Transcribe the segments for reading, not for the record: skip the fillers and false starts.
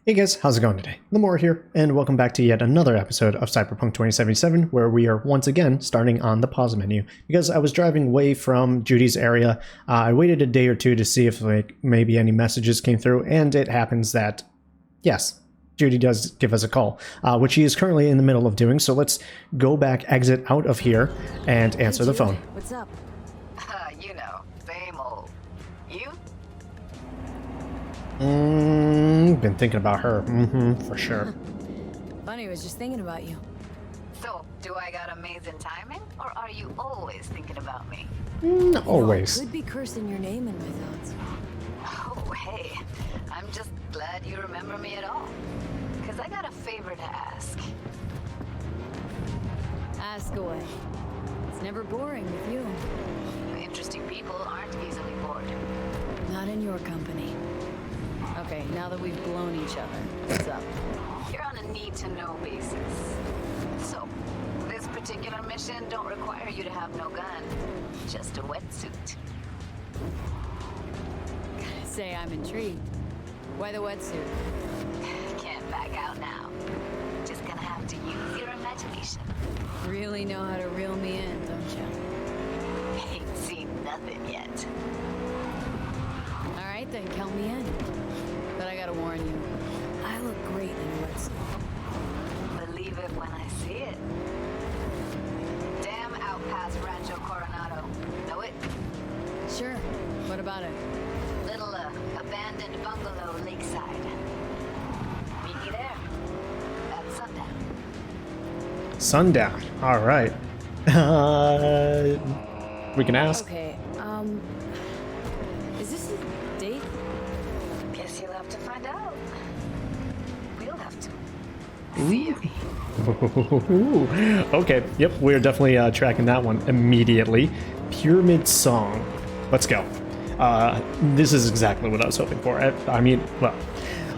Hey guys, how's it going today? Lamoura here, and welcome back to yet another episode of Cyberpunk 2077, where we are once again starting on the pause menu. Because I was driving away from Judy's area, I waited a day or two to see if maybe any messages came through, and it happens that, yes, Judy does give us a call, which she is currently in the middle of doing, so let's go back, exit out of here, and answer the phone. What's up? You know, same old. You? Been thinking about her. For sure. Funny, I was just thinking about you. So, do I got amazing timing, or are you always thinking about me? Always. Could be cursing your name in my thoughts. Oh, hey. I'm just glad you remember me at all. Because I got a favor to ask. Ask away. It's never boring with you. Interesting people aren't easily bored. Not in your company. Okay, now that we've blown each other, what's up? You're on a need-to-know basis. So, this particular mission don't require you to have no gun. Just a wetsuit. Gotta say, I'm intrigued. Why the wetsuit? Can't back out now. Just gonna have to use your imagination. Really know how to reel me in, don't you? Ain't seen nothing yet. Alright then, count me in. But I gotta warn you, I look great in a wetsuit. Believe it when I see it. Dam out past Rancho Coronado. Know it? Sure, what about it? Little abandoned bungalow lakeside. Meet you there. At sundown. Sundown. All right. We can ask. Okay, is this a date? Guess you'll have to find out. We'll have to. See me. Okay. Yep. We're definitely tracking that one immediately. Pyramid Song. Let's go. This is exactly what I was hoping for. I mean, well,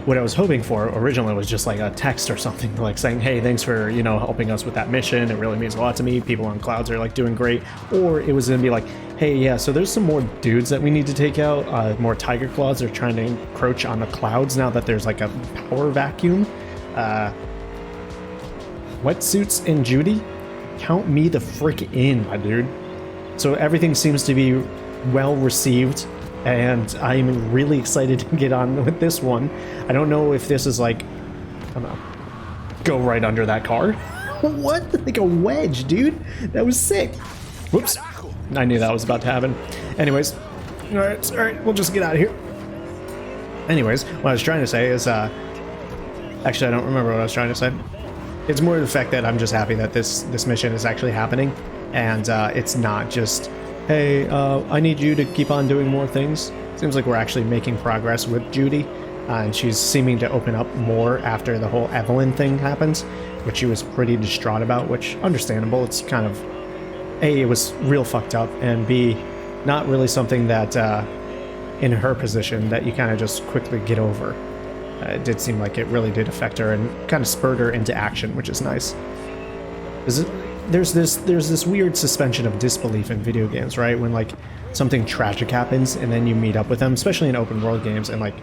what I was hoping for originally was just like a text or something, like saying, hey, thanks for, helping us with that mission. It really means a lot to me. People on clouds are like doing great. Or it was going to be like, hey, yeah, so there's some more dudes that we need to take out. More tiger claws are trying to encroach on the clouds now that there's like a power vacuum. Wetsuits and Judy? Count me the frick in, my dude. So everything seems to be well received, and I'm really excited to get on with this one. I don't know if this is like, I don't know, go right under that car. What? Like a wedge, dude. That was sick. Whoops. I knew that was about to happen. Anyways, all right, we'll just get out of here. Anyways, what I was trying to say is, actually, I don't remember what I was trying to say. It's more the fact that I'm just happy that this mission is actually happening, and it's not just, hey, I need you to keep on doing more things. Seems like we're actually making progress with Judy, and she's seeming to open up more after the whole Evelyn thing happens, which she was pretty distraught about, which, understandable. It's kind of, A, it was real fucked up, and B, not really something that, in her position, that you kind of just quickly get over. It did seem like it really did affect her and kind of spurred her into action, which is nice. There's this weird suspension of disbelief in video games, right? When like something tragic happens and then you meet up with them, especially in open world games, and like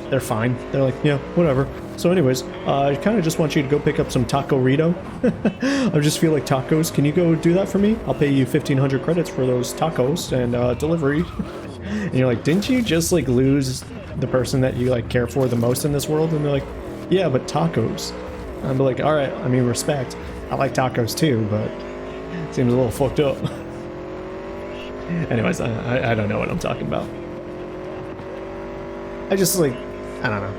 they're fine. They're like, yeah, whatever. So anyways, I kind of just want you to go pick up some taco-rito. I just feel like tacos. Can you go do that for me? I'll pay you 1,500 credits for those tacos and delivery. And you're like, didn't you just like lose the person that you like care for the most in this world? And they're like, yeah, but tacos. And I'm like, all right, I mean, respect. I like tacos too, but it seems a little fucked up. Anyways, I don't know what I'm talking about. I just like, I don't know.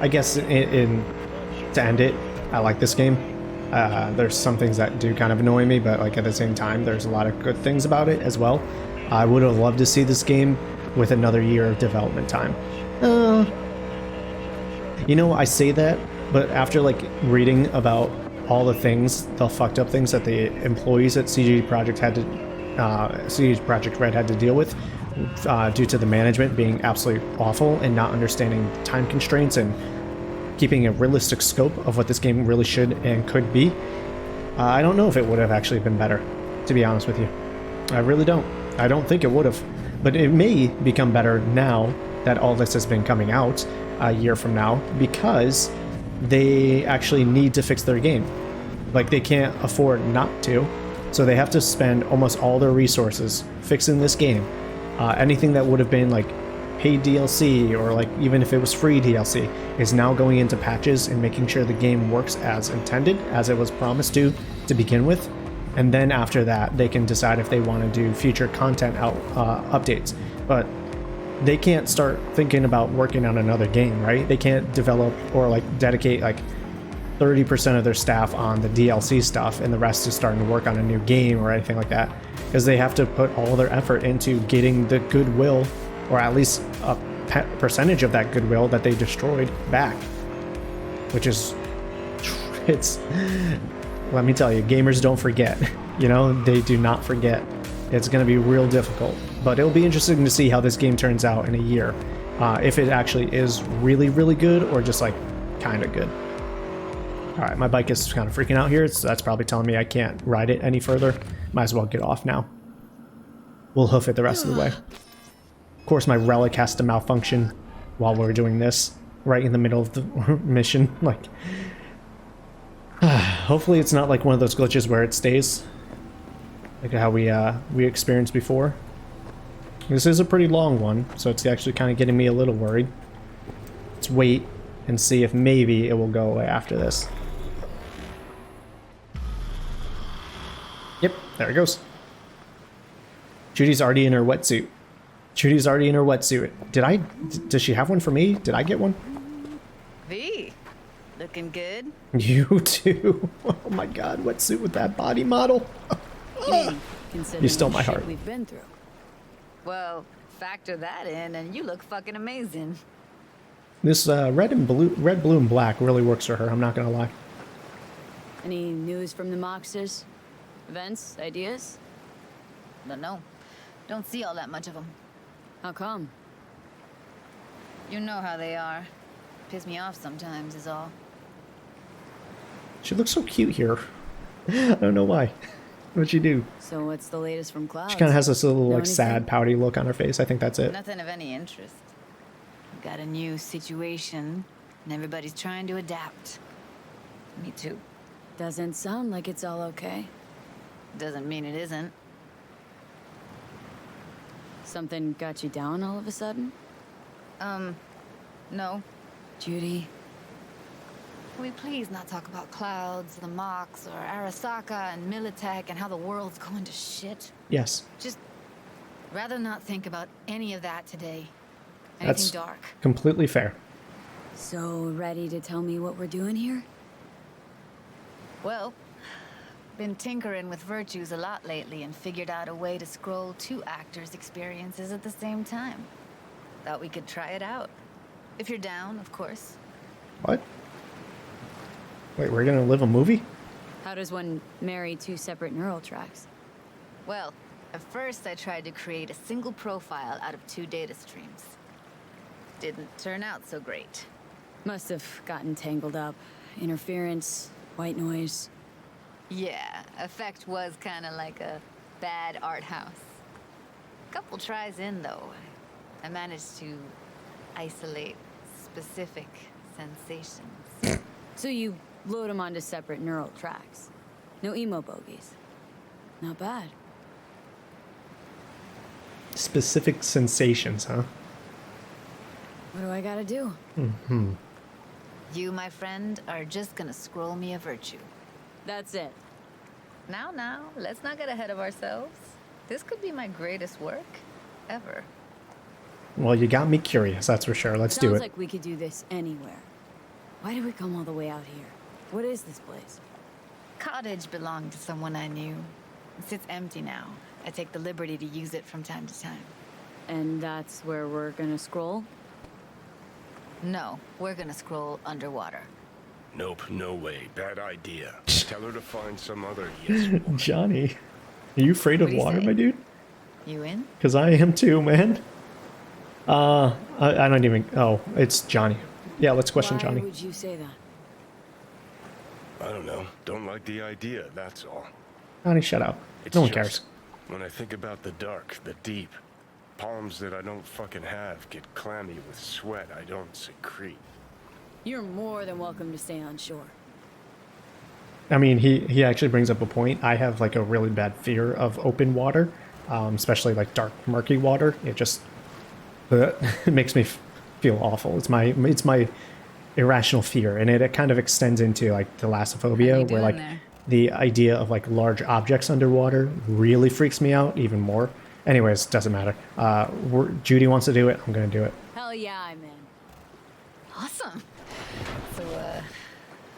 I guess to end it, I like this game. There's some things that do kind of annoy me, but like at the same time, there's a lot of good things about it as well. I would have loved to see this game with another year of development time. I say that, but after like reading about all the things, the fucked up things that the employees at CG Projekt Red had to deal with due to the management being absolutely awful and not understanding time constraints and keeping a realistic scope of what this game really should and could be, I don't know if it would have actually been better, to be honest with you. I really don't. I don't think it would have. But it may become better now that all this has been coming out a year from now, because they actually need to fix their game. Like, they can't afford not to, so they have to spend almost all their resources fixing this game. Anything that would have been like paid DLC, or like even if it was free DLC, is now going into patches and making sure the game works as intended, as it was promised to begin with. And then after that, they can decide if they want to do future content updates. But they can't start thinking about working on another game, right? They can't develop or like dedicate like 30% of their staff on the DLC stuff and the rest is starting to work on a new game or anything like that, because they have to put all their effort into getting the goodwill, or at least a percentage of that goodwill that they destroyed, back. Which is, it's, let me tell you, gamers don't forget. You know, they do not forget. It's going to be real difficult, but it'll be interesting to see how this game turns out in a year. If it actually is really, really good, or just like kind of good. All right, my bike is kind of freaking out here, so that's probably telling me I can't ride it any further. Might as well get off now. We'll hoof it the rest of the way. Of course, my relic has to malfunction while we're doing this, right in the middle of the mission. Like, hopefully it's not like one of those glitches where it stays, like how we experienced before. This is a pretty long one, so it's actually kind of getting me a little worried. Let's wait and see if maybe it will go away after this. Yep, there it goes. Judy's already in her wetsuit. Judy's already in her wetsuit. Does she have one for me? Did I get one? V, looking good. You too. Oh my god, wetsuit with that body model. Considering You stole the my shit heart. we've been through. Well, factor that in, and you look fucking amazing. This red, blue, and black really works for her. I'm not gonna lie. Any news from the Moxers? Events? Ideas? Don't know. Don't see all that much of them. How come? You know how they are. Piss me off sometimes is all. She looks so cute here. I don't know why. What'd she do? So what's the latest from Clouds? She kind of has this little Know like anything? sad, pouty look on her face. I think that's it. Nothing of any interest. Got a new situation, and everybody's trying to adapt. Me too. Doesn't sound like it's all okay. Doesn't mean it isn't. Something got you down all of a sudden? No. Judy, Can we please not talk about Clouds, the Mox, or Arasaka and Militech and how the world's going to shit? Yes. Just rather not think about any of that today. Anything That's dark. completely fair. so ready to tell me what we're doing here? Well, been tinkering with virtues a lot lately and figured out a way to scroll two actors' experiences at the same time. Thought we could try it out. If you're down, of course. What? Wait, we're gonna live a movie? How does one marry two separate neural tracks? Well, at first I tried to create a single profile out of two data streams. Didn't turn out so great. Must have gotten tangled up. Interference, white noise. Yeah, effect was kind of like a bad art house. Couple tries in, though, I managed to isolate specific sensations. So you load them onto separate neural tracks. No emo bogies. Not bad. Specific sensations, huh? What do I gotta do? You, my friend, are just gonna scroll me a virtue. That's it. Now, let's not get ahead of ourselves. This could be my greatest work ever. Well, you got me curious, that's for sure. Let's do Sounds it. like we could do this anywhere. Why did we come all the way out here? What is this place? Cottage belonged to someone I knew. It sits empty now. I take the liberty to use it from time to time. And that's where we're gonna scroll? No, we're gonna scroll underwater. Nope, no way. Bad idea. Tell her to find some other yes woman. Johnny, are you afraid of What'd he water, say? my dude? You in? Because I am too, man. I don't even... Oh, it's Johnny. Yeah, let's question Why Johnny. would you say that? I don't know. Don't like the idea, that's all. Johnny, shut up. It's No one just cares. When I think about the dark, the deep, Palms that I don't fucking have get clammy with sweat I don't secrete. You're more than welcome to stay on shore. I mean, he actually brings up a point. I have like a really bad fear of open water, especially like dark, murky water. It just it makes me feel awful. It's my irrational fear, and it kind of extends into like thalassophobia, where like there? the idea of like large objects underwater really freaks me out even more. Anyways, doesn't matter. Judy wants to do it. I'm gonna do it. Hell yeah, I'm in. Awesome. So,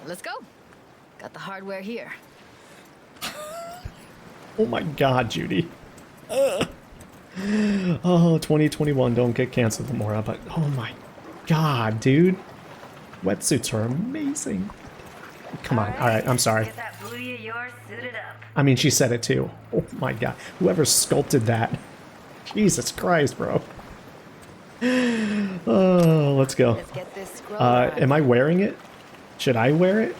let's go. Got the hardware here. Oh my god, Judy. Ugh. Oh, 2021, don't get canceled, Lamoura, but oh my god, dude. Wetsuits are amazing. Come on, alright, I'm sorry. Get that booty of yours suited up. I mean, she said it too. Oh my god. Whoever sculpted that. Jesus Christ, bro. Oh, let's go. Let's get this scroll on. Am I wearing it? Should I wear it?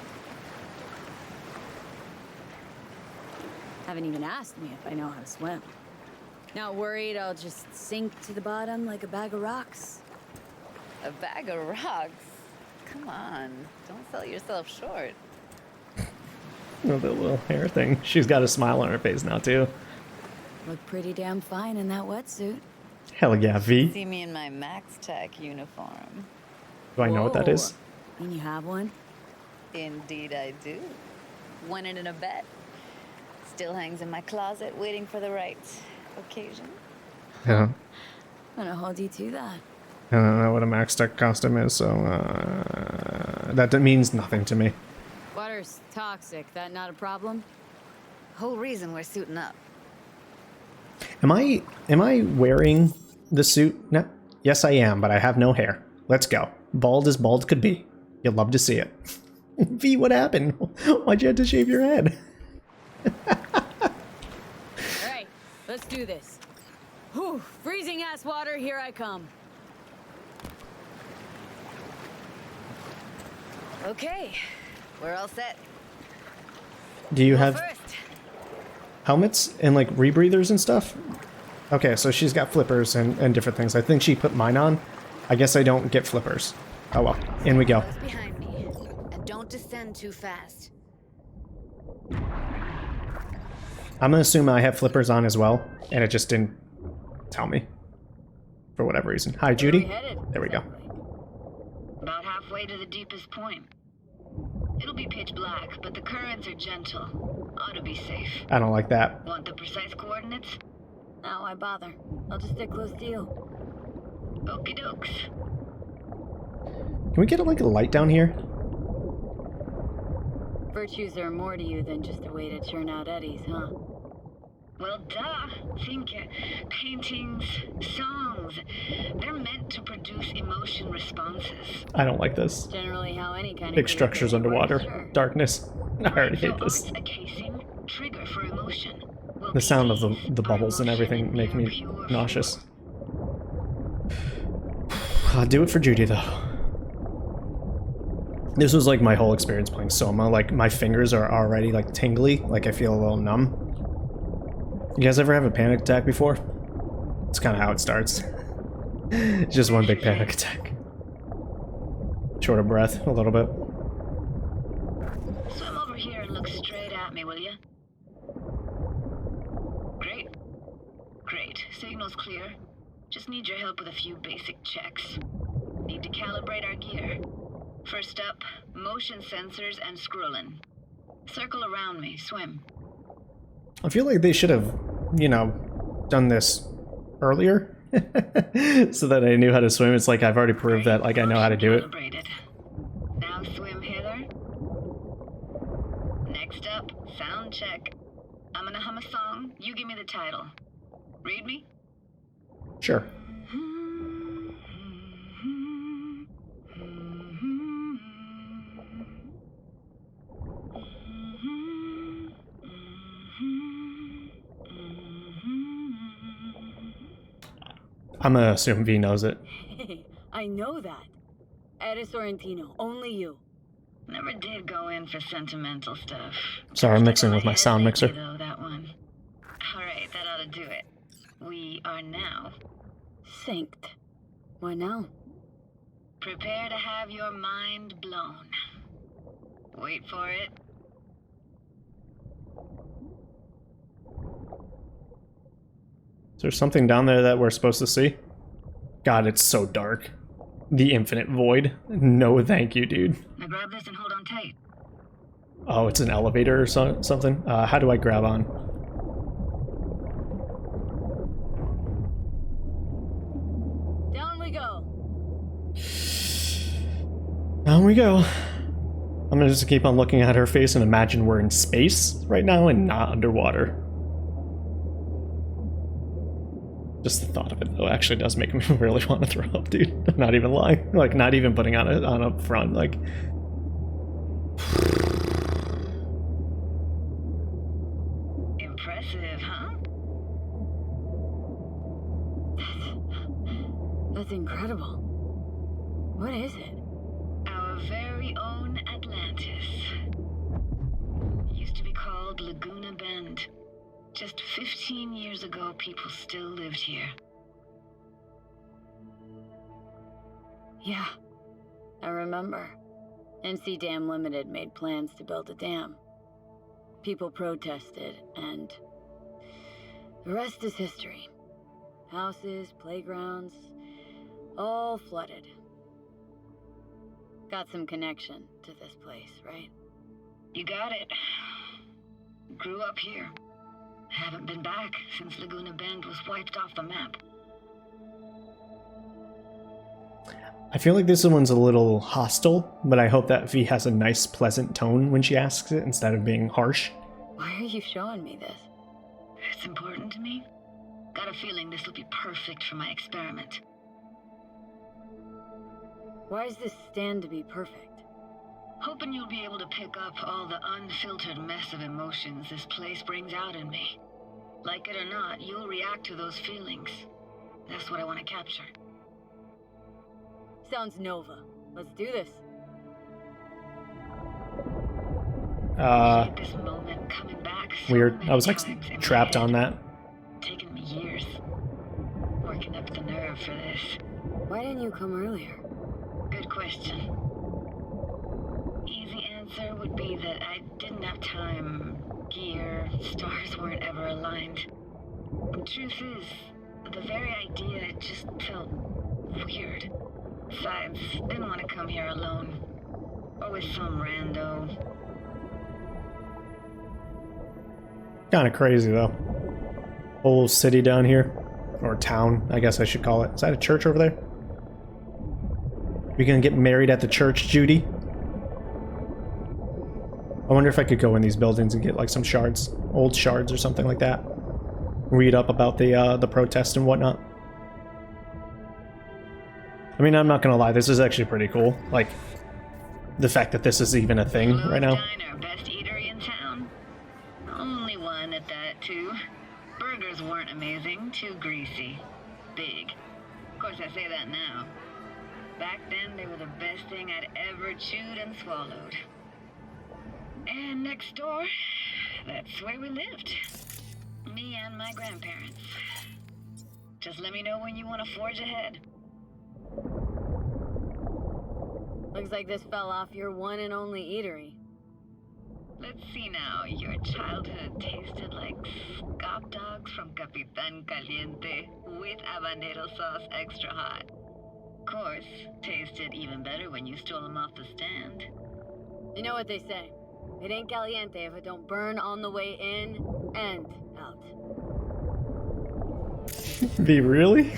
Haven't even asked me if I know how to swim. Not worried I'll just sink to the bottom like a bag of rocks. A bag of rocks? Come on. Don't sell yourself short. Oh, the little hair thing. She's got a smile on her face now, too. Look pretty damn fine in that wetsuit. Hell yeah, V. See me in my Max Tech uniform. Do I know what that is? Whoa. And you have one? Indeed I do. Won it in a bet. Still hangs in my closet waiting for the right occasion. Yeah. I'm gonna hold you to that. I don't know what a Max Tech costume is, so that means nothing to me. Water's toxic, that not a problem? Whole reason we're suiting up. Am I wearing the suit? No. Yes, I am, but I have no hair. Let's go. Bald as bald could be. You'll love to see it. V, what happened? Why'd you have to shave your head? Alright, let's do this. Whew, freezing ass water, here I come. Okay, we're all set. Do you Go have first. helmets and like rebreathers and stuff? Okay, so she's got flippers and different things. I think she put mine on. I guess I don't get flippers. Oh well, in we go. Close behind me, and don't descend too fast. I'm gonna assume I have flippers on as well, and it just didn't tell me for whatever reason. Hi, Judy. There we go. About halfway to the deepest point. It'll be pitch black, but the currents are gentle. Ought to be safe. I don't like that. Want the precise coordinates? No, why bother? I'll just stick close to you. Okie dokes. Can we get like a light down here? Virtues are more to you than just a way to churn out eddies, huh? Well, duh. Think paintings, songs. They're meant to produce emotion responses. I don't like this. Generally how any kind of Big structures underwater. Sure. Darkness. I already So hate this. art's a casing, trigger for emotion. Well, The sound of the PCs bubbles are and everything emotion make in their me pure nauseous. form. I'll do it for Judy though. This was like my whole experience playing Soma. Like my fingers are already like tingly. Like I feel a little numb. You guys ever have a panic attack before? It's kind of how it starts. It's just one big panic attack. Short of breath a little bit. Swim over here and look straight at me, will you? Great. Great. Signal's clear. Just need your help with a few basic checks. Need to calibrate our gear. First up, motion sensors and scrolling. Circle around me. Swim. I feel like they should have, you know, done this earlier so that I knew how to swim. It's like I've already proved that like I know how to do it. Calibrated. Now swim, Heather. Next up, sound check. I'm gonna hum a song. You give me the title. Read me? Sure. I'm gonna assume V knows it. I know that. Eres Sorrentino, only you. Never did go in for sentimental stuff. Sorry, I'm mixing Stuck in with my head sound lately, mixer. Though, that one. All right, that ought to do it. We are now Synced. What now? Prepare to have your mind blown. Wait for it. Is there something down there that we're supposed to see? God, it's so dark. The infinite void. No thank you, dude. Now grab this and hold on tight. Oh, it's an elevator or something? How do I grab on? Down we go. Down we go. I'm gonna just keep on looking at her face and imagine we're in space right now and not underwater. Just the thought of it, though, actually does make me really want to throw up, dude. I'm not even lying. Like, not even putting on up front. Like, Impressive, huh? That's incredible. What is it? Our very own Atlantis. It used to be called Laguna Bend. Just 15 years ago, people still lived here. Yeah, I remember. NC Dam Limited made plans to build a dam. People protested, and the rest is history. Houses, playgrounds, all flooded. Got some connection to this place, right? You got it. Grew up here. Haven't been back since Laguna Bend was wiped off the map. I feel like this one's a little hostile, but I hope that V has a nice, pleasant tone when she asks it instead of being harsh. Why are you showing me this? It's important to me. Got a feeling this will be perfect for my experiment. Why does this stand to be perfect? Hoping you'll be able to pick up all the unfiltered mess of emotions this place brings out in me. Like it or not, you'll react to those feelings. That's what I want to capture. Sounds Nova. Let's do this. This moment coming back so Weird. many I was like times in my trapped head. on that. Taken me years. Working up the nerve for this. Why didn't you come earlier? Good question. Easy answer would be that I didn't have time, gear, stars weren't ever aligned. The truth is, the very idea it just felt weird. Besides, didn't want to come here alone. Or with some rando. Kinda crazy, though. Whole city down here. Or town, I guess I should call it. Is that a church over there? We gonna get married at the church, Judy? I wonder if I could go in these buildings and get like some shards, old shards or something like that. Read up about the protest and whatnot. I mean, I'm not gonna lie, this is actually pretty cool. Like, the fact that this is even a thing right now. Diner, best eatery in town. Only one at that, too. Burgers weren't amazing, too greasy. Big. Of course, I say that now. Back then, they were the best thing I'd ever chewed and swallowed. And next door, that's where we lived. Me and my grandparents. Just let me know when you want to forge ahead. Looks like this fell off your one and only eatery. Let's see now. Your childhood tasted like scop dogs from Capitan Caliente with habanero sauce extra hot. Of course, tasted even better when you stole them off the stand. You know what they say. It ain't caliente if it don't burn on the way in and out. Be really?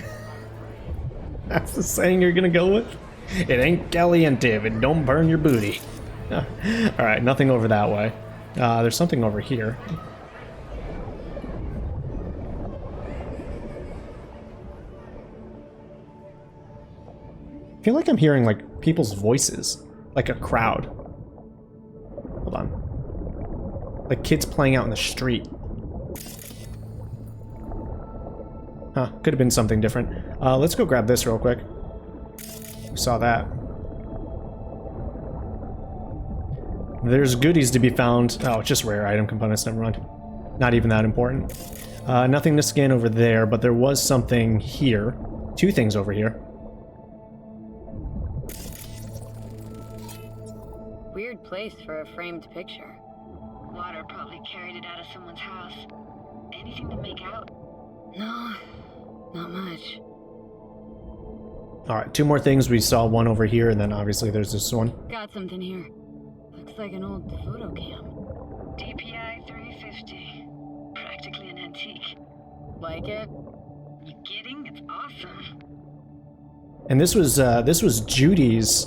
That's the saying you're gonna go with? It ain't caliente if it don't burn your booty. Alright, nothing over that way. There's something over here. I feel like I'm hearing like people's voices. Like a crowd. Hold on. Like kids playing out in the street. Huh, could have been something different. Let's go grab this real quick. We saw that. There's goodies to be found. Oh, just rare item components, never mind. Not even that important. Nothing to scan over there, but there was something here. Two things over here. Weird place for a framed picture. Water probably carried it out of someone's house. Anything to make out? No, not much. Alright, two more things. We saw one over here, and then obviously there's this one. Got something here. Looks like an old photo cam. DPI 350. Practically an antique. Like it? You kidding? It's awesome. And this was Judy's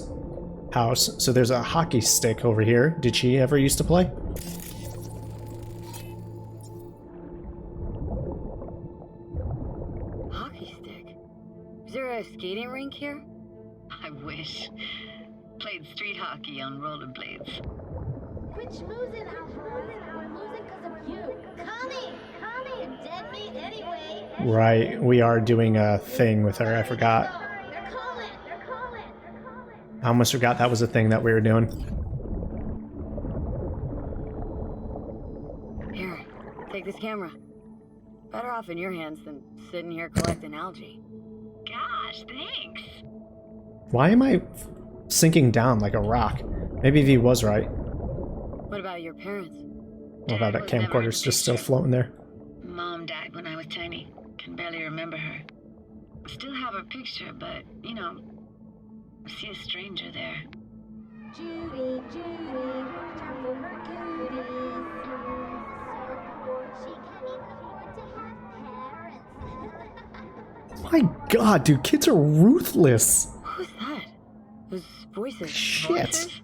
house, so there's a hockey stick over here. Did she ever used to play? Hockey stick? Is there a skating rink here? I wish. Played street hockey on rollerblades. Quit schmoozing, Alvarez. We're losing because of you. Connie! Connie! Dead meat anyway. Right, we are doing a thing with her, I forgot. They're calling! They're calling! They're calling! I almost forgot that was a thing that we were doing. Here, take this camera. Better off in your hands than sitting here collecting algae. Gosh, thanks. Why am I sinking down like a rock? Maybe V was right. What about your parents? What about that camcorder's just still floating there? Mom died when I was tiny. Can barely remember her. Still have her picture, but, you know, I see a stranger there. Judy, Judy, watch out for her cuties. So poor, she can't even afford to have parents. My god, dude, kids are ruthless. Who's that? Those voices. Shit. Voices?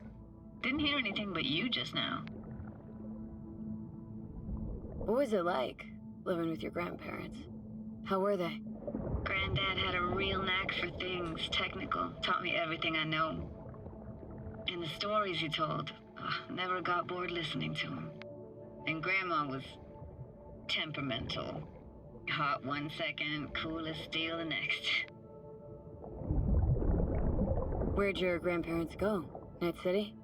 Didn't hear anything but you just now. What was it like, living with your grandparents? How were they? Granddad had a real knack for things technical. Taught me everything I know. And the stories he told, never got bored listening to him. And Grandma was temperamental. Hot one second, cool as steel the next. Where'd your grandparents go? Night City?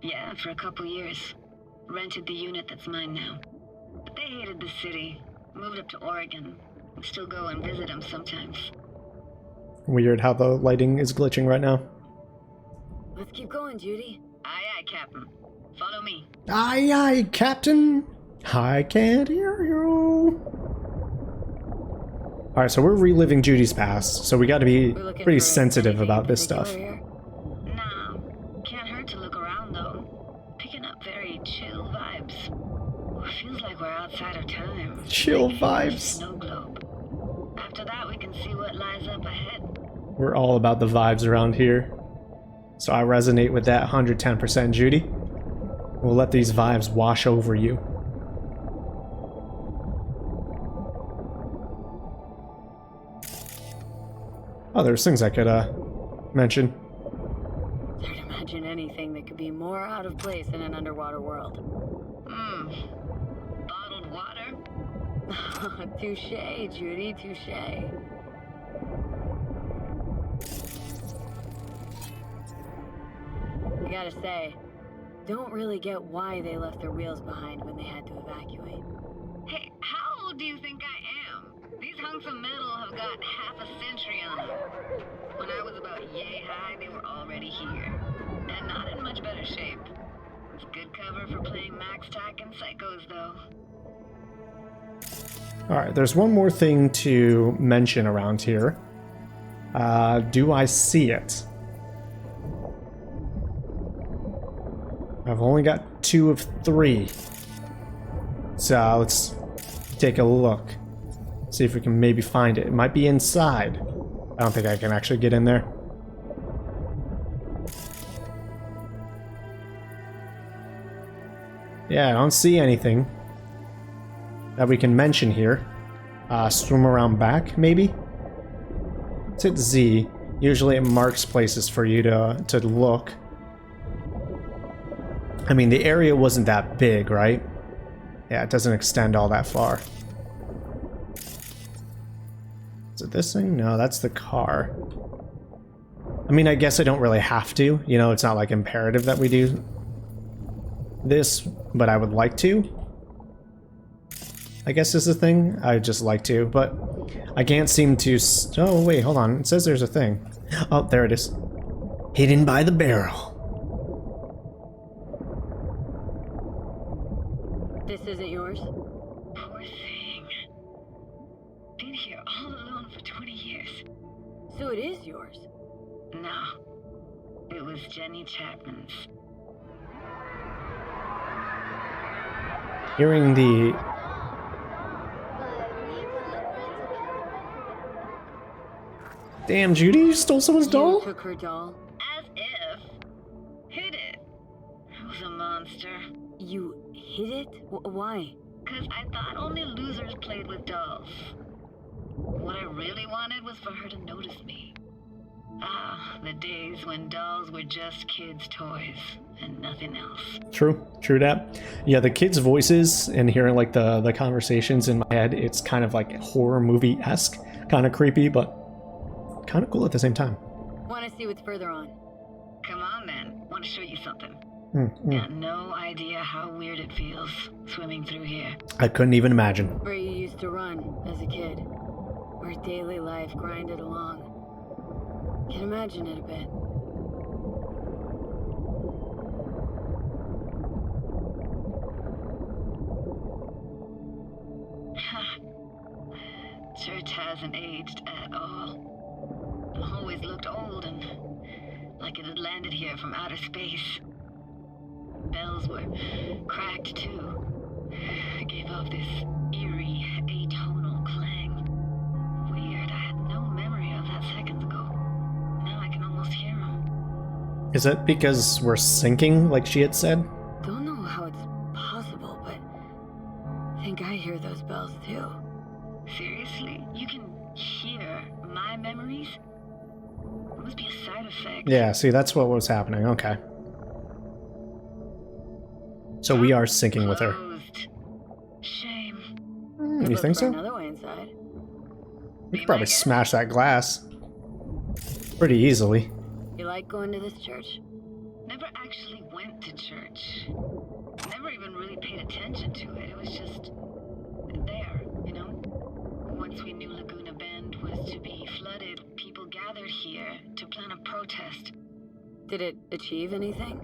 Yeah, for a couple years. Rented the unit that's mine now. But they hated the city. Moved up to Oregon. Still go and visit them sometimes. Weird how the lighting is glitching right now. Let's keep going, Judy. Aye, aye, Captain. Follow me. Aye, aye, Captain. I can't hear you. Alright, so we're reliving Judy's past, so we gotta be We're looking pretty for sensitive anything about this particular stuff. here? Nah, can't hurt to look around though. Picking up very chill vibes. Feels like we're outside of time. Chill Like vibes. Snow globe. After that, we can see what lies up ahead. We're all about the vibes around here. So I resonate with that 110%, Judy. We'll let these vibes wash over you. Oh, there's things I could mention. Hard to imagine anything that could be more out of place in an underwater world. Bottled water? Touche, Judy, touche. I gotta say, don't really get why they left their wheels behind when they had to evacuate. Hey, how old do you think I am? These hunks of metal have got half a century on them. When I was about yay high, they were already here. And not in much better shape. It's good cover for playing Max Tack and Psychos, though. Alright, there's one more thing to mention around here. Do I see it? I've only got 2 of 3. So let's take a look. See if we can maybe find it. It might be inside. I don't think I can actually get in there. Yeah, I don't see anything that we can mention here. Swim around back, maybe? Let's hit Z. Usually it marks places for you to look. I mean, the area wasn't that big, right? Yeah, it doesn't extend all that far. Is it this thing? No, that's the car. I mean, I guess I don't really have to. You know, it's not like imperative that we do this, but I would like to. I guess is a thing. I just like to, but I can't seem to. Oh wait, hold on. It says there's a thing. Oh, there it is. Hidden by the barrel. This isn't yours? Poor thing. Been here all alone for 20 years. So it is yours. No. It was Jenny Chapman's. Hearing the. Damn, Judy, you stole someone's You doll? took her doll? As if. Hid it. I was a monster. You hid it? Why? Cause I thought only losers played with dolls. What I really wanted was for her to notice me. Ah, the days when dolls were just kids' toys and nothing else. True that. Yeah, the kids' voices and hearing like the conversations in my head, it's kind of like horror movie-esque, kind of creepy, but kind of cool at the same time. Want to see what's further on? Come on then, want to show you something. Mm. No idea how weird it feels swimming through here. I couldn't even imagine. Where you used to run as a kid. Where daily life grinded along. Can imagine it a bit. Church hasn't aged at all. Always looked old and like it had landed here from outer space. Bells were cracked too. It gave off this eerie, atonal clang. Weird, I had no memory of that seconds ago. Now I can almost hear them. Is it because we're sinking, like she had said? Don't know how it's possible, but I think I hear those bells too. Seriously? You can hear my memories? It must be a side effect. Yeah, see, that's what was happening. Okay. So we are syncing with her. Closed. Shame. You Look think for so? Another way inside. We could probably smash that glass pretty easily. You like going to this church? Never actually went to church. Never even really paid attention to it. It was just there, you know? Once we knew Laguna Bend was to be flooded, people gathered here to plan a protest. Did it achieve anything?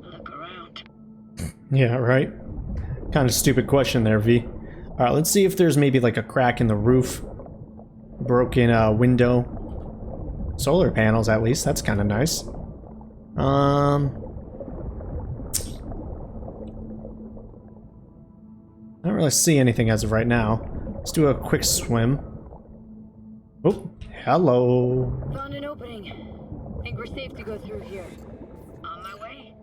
Look around. Yeah, right? Kind of stupid question there, V. Alright, let's see if there's maybe like a crack in the roof. Broken window. Solar panels, at least. That's kind of nice. I don't really see anything as of right now. Let's do a quick swim. Oh, hello. Found an opening. Think we're safe to go through here. On my way.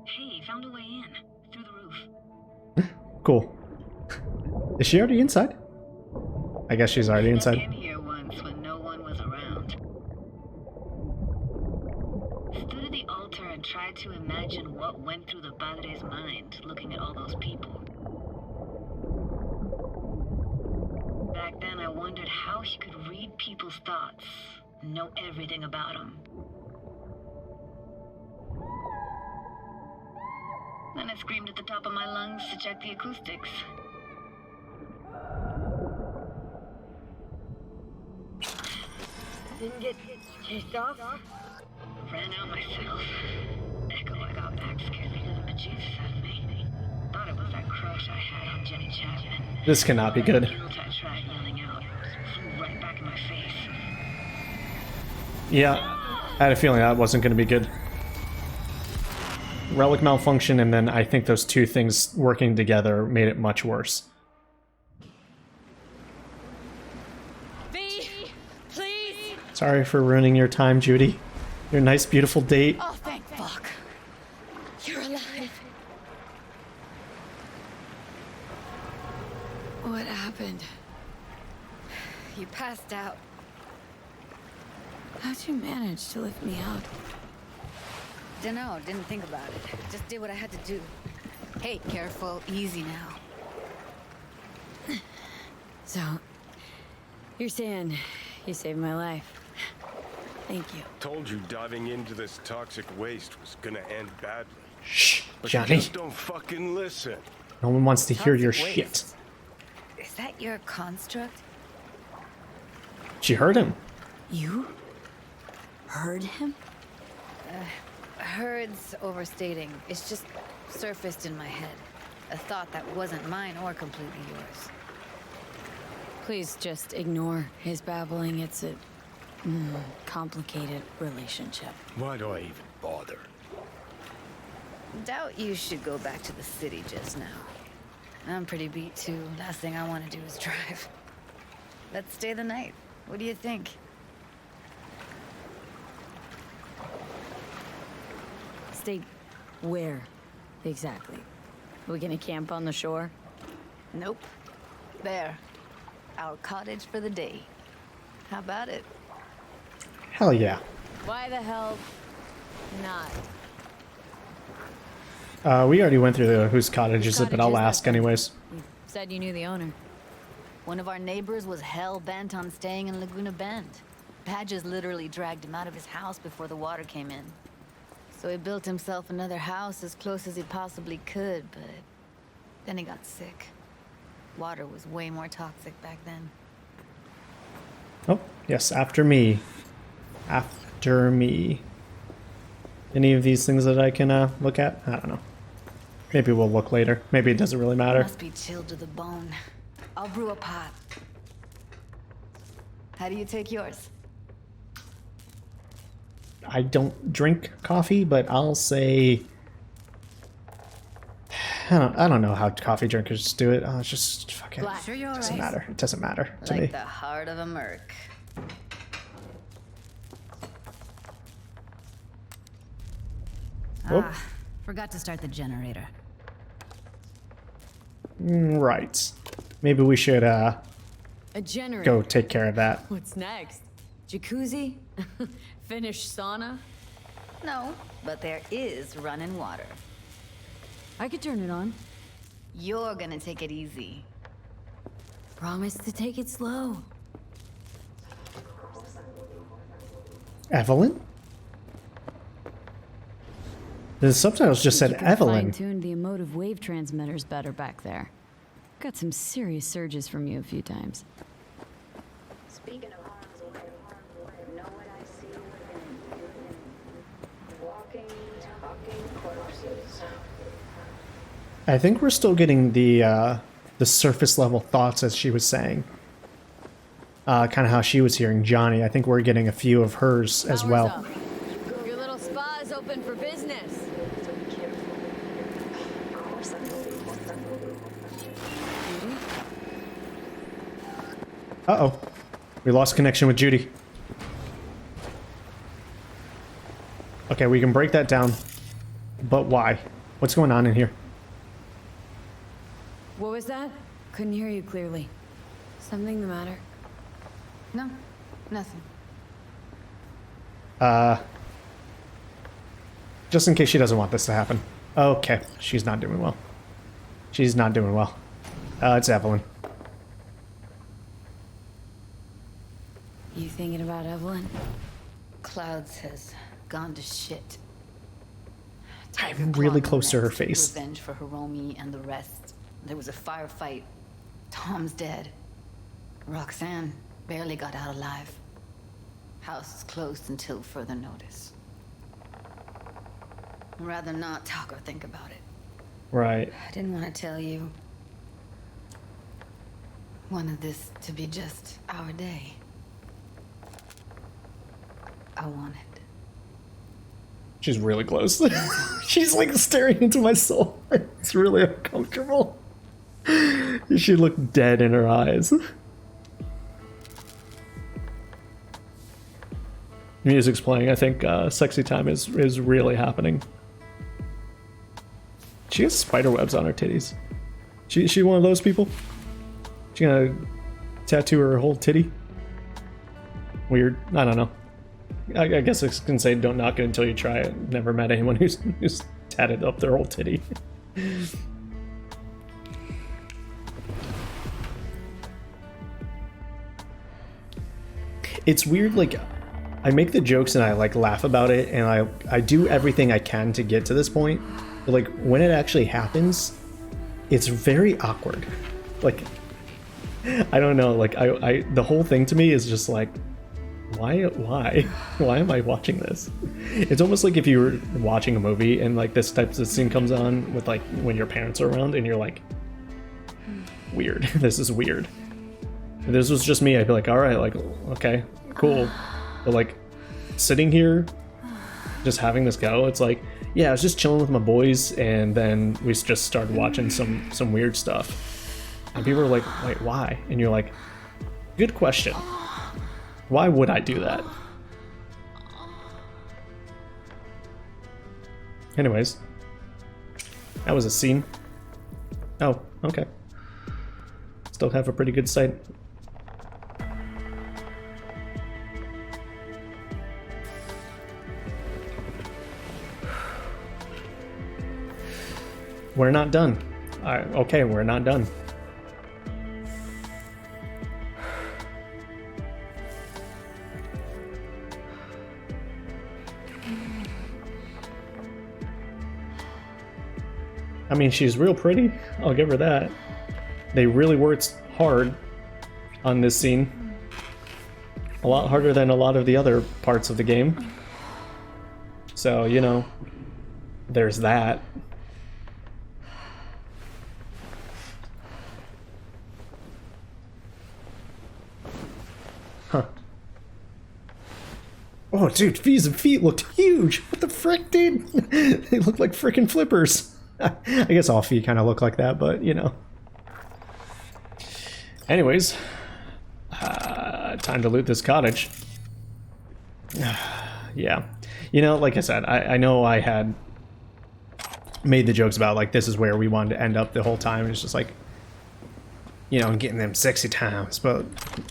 Hey, found a way in. Through the roof. Cool. Is she already inside? I guess she's already Snuck inside. in here once when no one was around. Stood at the altar and tried to imagine what went through the padre's mind looking at all those people. Back then I wondered how he could read people's thoughts and know everything about them. Then I screamed at the top of my lungs to check the acoustics. Didn't get chased off? Ran out myself. Echo I got back scared the living bejesus out of me. Thought it was that crush I had on Jenny Chapman. This cannot be good. Guilt I tried yelling out flew right back in my face. Yeah, I had a feeling that wasn't going to be good. Relic malfunction, and then I think those two things working together made it much worse. V, please. Sorry for ruining your time, Judy. Your nice, beautiful date. Oh, thank fuck. You're alive. What happened? You passed out. How'd you manage to lift me up? Dunno, didn't think about it. Just did what I had to do. Hey, careful, easy now. So, you're saying you saved my life. Thank you. Told you diving into this toxic waste was gonna end badly. Shh, But Johnny. you just don't fucking listen. No one wants to hear your Toxic shit. waste. Is that your construct? She heard him. You heard him? Heard's overstating. It's just surfaced in my head. A thought that wasn't mine or completely yours. Please just ignore his babbling. It's a complicated relationship. Why do I even bother? Doubt you should go back to the city just now. I'm pretty beat too. Last thing I want to do is drive. Let's stay the night. What do you think? Stay where exactly? Are we gonna camp on the shore? Nope. There. Our cottage for the day. How about it? Hell yeah. Why the hell not? We already went through the whose cottage is it, but I'll ask anyways. You said you knew the owner. One of our neighbors was hell-bent on staying in Laguna Bend. Badges literally dragged him out of his house before the water came in. So he built himself another house as close as he possibly could, but then he got sick. Water was way more toxic back then. Oh, yes, after me. After me. Any of these things that I can look at? I don't know. Maybe we'll look later. Maybe it doesn't really matter. Must be chilled to the bone. I'll brew a pot. How do you take yours? I don't drink coffee, but I'll say I don't know how coffee drinkers do it. It's just fucking Black. Sure you're doesn't right. matter. It doesn't matter to Like me. the heart of a merc. Oh. Forgot to start the generator. Right. Maybe we should A generator? go take care of that. What's next? Jacuzzi? Finnish sauna? No, but there is running water. I could turn it on. You're gonna take it easy. Promise to take it slow. Evelyn? The subtitles just said Evelyn. Fine-tuned the emotive wave transmitters better back there. Got some serious surges from you a few times. Speaking of harm's way, know what I see within? Walking, talking corpses. I think we're still getting the surface level thoughts as she was saying. Kind of how she was hearing Johnny. I think we're getting a few of hers as Power's well. up. Your little spa is open for business. Uh-oh. We lost connection with Judy. Okay, we can break that down. But why? What's going on in here? What was that? Couldn't hear you clearly. Something the matter? No, nothing. Just in case she doesn't want this to happen. Okay, she's not doing well. She's not doing well. It's Evelyn. You thinking about Evelyn? Clouds has gone to shit. I'm really close to her face. Revenge for Hiromi and the rest. There was a firefight. Tom's dead. Roxanne barely got out alive. House is closed until further notice. I'd rather not talk or think about it. Right. I didn't want to tell you. Wanted this to be just our day. I wanted. She's really close. She's like staring into my soul. It's really uncomfortable. She looked dead in her eyes. Music's playing. I think sexy time is really happening. She has spider webs on her titties. She one of those people? She gonna tattoo her whole titty? Weird. I don't know. I guess I can say don't knock it until you try it. Never met anyone who's tatted up their whole titty. It's weird, like, I make the jokes and I like laugh about it and I do everything I can to get to this point. But like when it actually happens, it's very awkward. Like, I don't know, like, I the whole thing to me is just like, why am I watching this? It's almost like if you were watching a movie and like this type of scene comes on with like when your parents are around and you're like, weird. This is weird. If this was just me, I'd be like, all right, like, okay, cool. But like sitting here, just having this go, it's like, yeah, I was just chilling with my boys and then we just started watching some weird stuff. And people are like, wait, why? And you're like, good question. Why would I do that? Anyways, that was a scene. Oh, okay. Still have a pretty good sight. We're not done. Okay, we're not done. I mean, she's real pretty. I'll give her that. They really worked hard on this scene. A lot harder than a lot of the other parts of the game. So, you know, there's that. Huh. Oh, dude, V's feet looked huge. What the frick, dude? They look like frickin' flippers. I guess all feet kind of look like that, but you know. Anyways, time to loot this cottage. Yeah, you know, like I said, I know I had made the jokes about like this is where we wanted to end up the whole time. It's just like, you know, getting them sexy times, but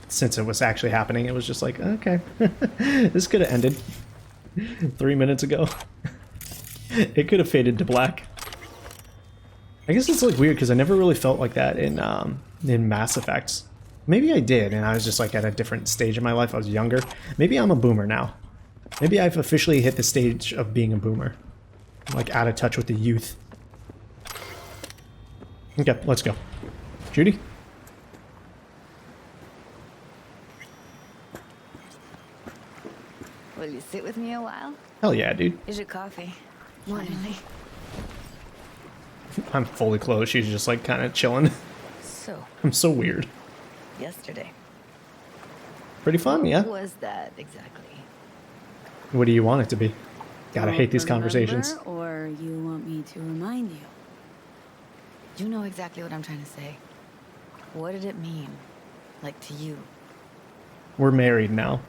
since it was actually happening, it was just like, okay, this could have ended 3 minutes ago. It could have faded to black. I guess it's like weird because I never really felt like that in Mass Effect. Maybe I did, and I was just like at a different stage in my life. I was younger. Maybe I'm a boomer now. Maybe I've officially hit the stage of being a boomer. I'm like out of touch with the youth. Okay, let's go. Judy? Will you sit with me a while? Hell yeah, dude. Here's your coffee. Finally. I'm fully clothed. She's just like kind of chilling. So, I'm so weird. yesterday. Pretty fun, yeah. What was that exactly? What do you want it to be? Gotta hate these Remember, conversations. Or you want me to remind you? You know exactly what I'm trying to say. What did it mean? Like to you? We're married now.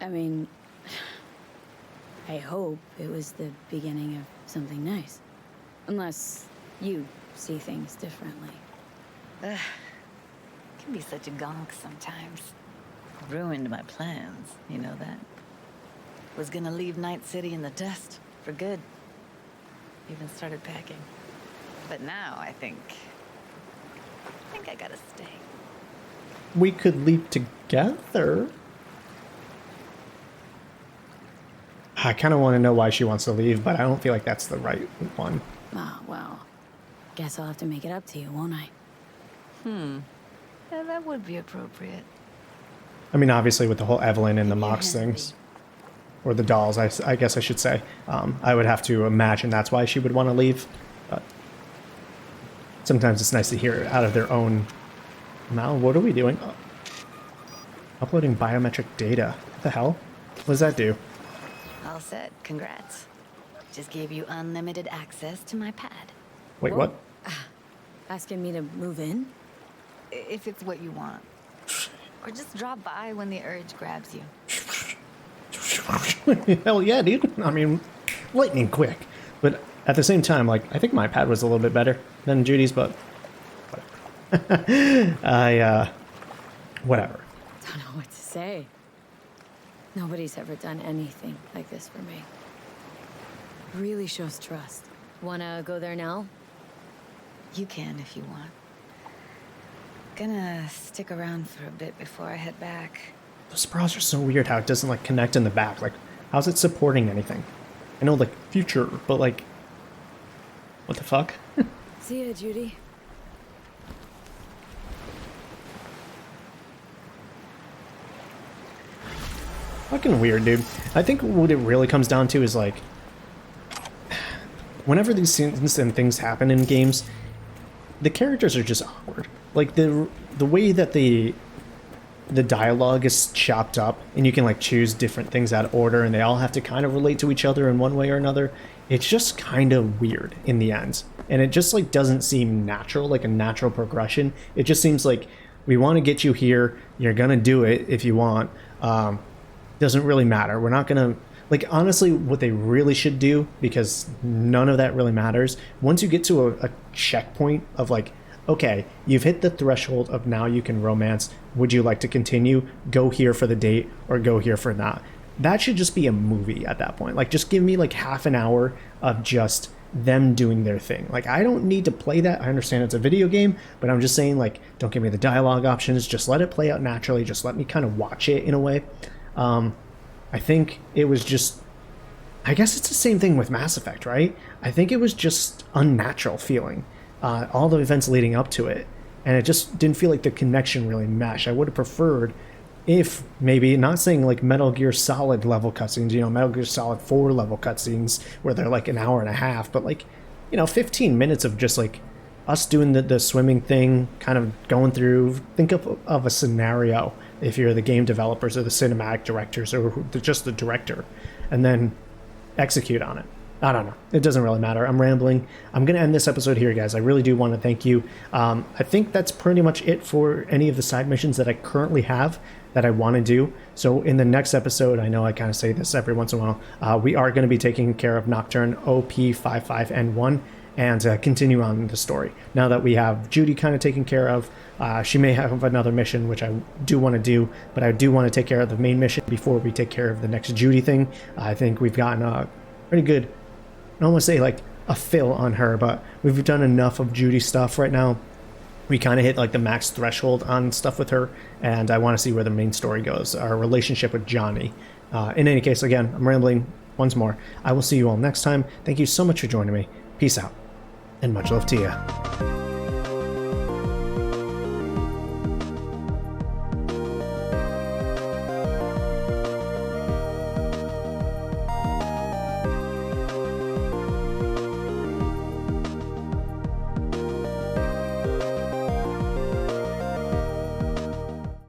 I mean, I hope it was the beginning of something nice. Unless you see things differently. Ugh. Can be such a gonk sometimes. Ruined my plans, you know that? Was gonna leave Night City in the dust for good. Even started packing. But now I think I gotta stay. We could leave together. I kind of want to know why she wants to leave, but I don't feel like that's the right one. Ah, well. Guess I'll have to make it up to you, won't I? Yeah, that would be appropriate. I mean, obviously with the whole Evelyn and the Maybe Mox it has to things. Or the dolls, I guess I should say. I would have to imagine that's why she would want to leave. But sometimes it's nice to hear it out of their own mouth. What are we doing? Uploading biometric data. What the hell? What does that do? All set. Congrats. Just gave you unlimited access to my pad. Wait, Whoa. what? Asking me to move in? If it's what you want. Or just drop by when the urge grabs you. Hell yeah, dude. I mean, lightning quick. But at the same time, like, I think my pad was a little bit better than Judy's, but whatever. Whatever. Don't know what to say. Nobody's ever done anything like this for me. Really shows trust. Wanna go there now? You can if you want. Gonna stick around for a bit before I head back. Those bras are so weird how it doesn't, like, connect in the back. Like, how's it supporting anything? I know, like, future, but, like, What the fuck? See ya, Judy. Fucking weird, dude. I think what it really comes down to is like, whenever these scenes and things happen in games, the characters are just awkward. Like the way that the dialogue is chopped up, and you can like choose different things out of order, and they all have to kind of relate to each other in one way or another. It's just kind of weird in the end, and it just like doesn't seem natural, like a natural progression. It just seems like we want to get you here. You're gonna do it if you want. Doesn't really matter. We're not gonna, like, honestly, what they really should do, because none of that really matters, once you get to a checkpoint of like, okay, you've hit the threshold of now you can romance, would you like to continue, go here for the date or go here for not, that should just be a movie at that point. Like, just give me like half an hour of just them doing their thing. Like, I don't need to play that. I understand it's a video game, but I'm just saying, like, don't give me the dialogue options, just let it play out naturally, just let me kind of watch it in a way. I think it was just, I guess it's the same thing with Mass Effect, right? I think it was just unnatural feeling, all the events leading up to it, and it just didn't feel like the connection really meshed. I would have preferred if maybe, not saying like Metal Gear Solid level cutscenes, you know, Metal Gear Solid 4 level cutscenes where they're like an hour and a half, but like, you know, 15 minutes of just like us doing the swimming thing, kind of going through, think of a scenario if you're the game developers or the cinematic directors or just the director, and then execute on it. I don't know. It doesn't really matter. I'm rambling. I'm going to end this episode here, guys. I really do want to thank you. I think that's pretty much it for any of the side missions that I currently have that I want to do. So in the next episode, I know I kind of say this every once in a while, we are going to be taking care of Nocturne OP55N1 and continue on the story. Now that we have Judy kind of taken care of, she may have another mission, which I do want to do, but I do want to take care of the main mission before we take care of the next Judy thing. I think we've gotten a pretty good, I don't want to say like a fill on her, but we've done enough of Judy stuff right now. We kind of hit like the max threshold on stuff with her, and I want to see where the main story goes, our relationship with Johnny. In any case, again, I'm rambling once more. I will see you all next time. Thank you so much for joining me. Peace out, and much love to you.